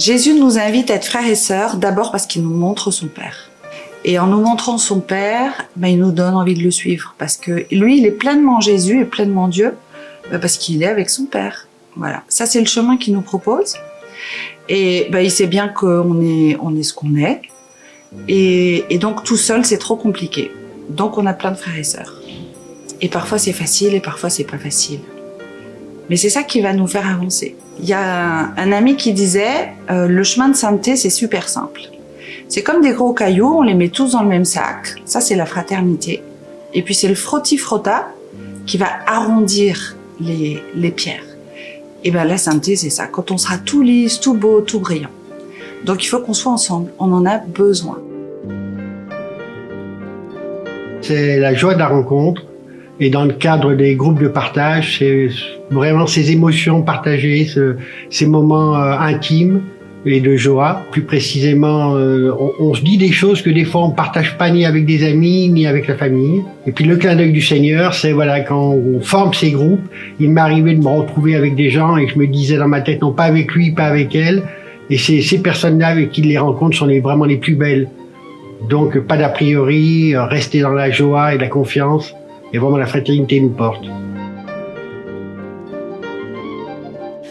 Jésus nous invite à être frères et sœurs, d'abord parce qu'il nous montre son Père. Et en nous montrant son Père, il nous donne envie de le suivre. Parce que lui, il est pleinement Jésus et pleinement Dieu, parce qu'il est avec son Père. Voilà, ça c'est le chemin qu'il nous propose. Et il sait bien qu'on est ce qu'on est. Et donc tout seul, c'est trop compliqué. Donc on a plein de frères et sœurs. Et parfois c'est facile et parfois c'est pas facile. Mais c'est ça qui va nous faire avancer. Il y a un ami qui disait le chemin de sainteté, c'est super simple. C'est comme des gros cailloux, on les met tous dans le même sac. Ça, c'est la fraternité. Et puis c'est le frotti-frotta qui va arrondir les pierres. Et la sainteté, c'est ça. Quand on sera tout lisse, tout beau, tout brillant. Donc il faut qu'on soit ensemble. On en a besoin. C'est la joie de la rencontre. Et dans le cadre des groupes de partage, c'est vraiment ces émotions partagées, ces moments intimes et de joie. Plus précisément, on se dit des choses que des fois on partage pas ni avec des amis, ni avec la famille. Et puis le clin d'œil du Seigneur, c'est quand on forme ces groupes, il m'est arrivé de me retrouver avec des gens et je me disais dans ma tête, non pas avec lui, pas avec elle. Et ces personnes-là avec qui les rencontres sont vraiment les plus belles. Donc pas d'a priori, rester dans la joie et la confiance. Et vraiment, la fraternité nous porte.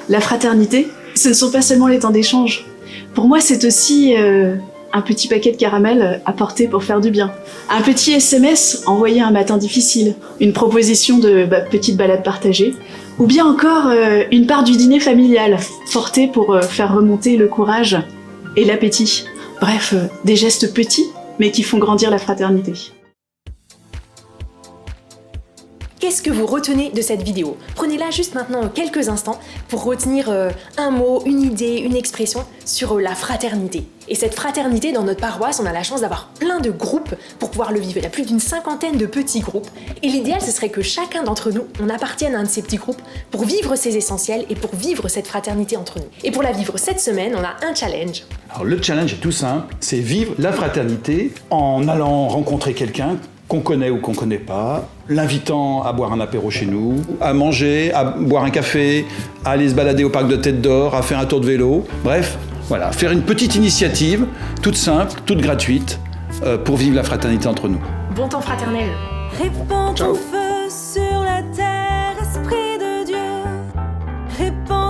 La fraternité, ce ne sont pas seulement les temps d'échange. Pour moi, c'est aussi un petit paquet de caramel apporté pour faire du bien. Un petit SMS envoyé un matin difficile. Une proposition de petite balade partagée. Ou bien encore une part du dîner familial, portée pour faire remonter le courage et l'appétit. Bref, des gestes petits, mais qui font grandir la fraternité. Qu'est-ce que vous retenez de cette vidéo? Prenez-la juste maintenant quelques instants pour retenir un mot, une idée, une expression sur la fraternité. Et cette fraternité, dans notre paroisse, on a la chance d'avoir plein de groupes pour pouvoir le vivre. Il y a plus d'une 50aine de petits groupes. Et l'idéal, ce serait que chacun d'entre nous, on appartienne à un de ces petits groupes pour vivre ces essentiels et pour vivre cette fraternité entre nous. Et pour la vivre cette semaine, on a un challenge. Alors le challenge est tout simple, c'est vivre la fraternité en allant rencontrer quelqu'un qu'on connaît ou qu'on connaît pas, l'invitant à boire un apéro chez nous, à manger, à boire un café, à aller se balader au parc de Tête d'Or, à faire un tour de vélo. Bref, voilà, faire une petite initiative, toute simple, toute gratuite, pour vivre la fraternité entre nous. Bon temps fraternel. Répands ton feu sur la terre, Esprit de Dieu. Répands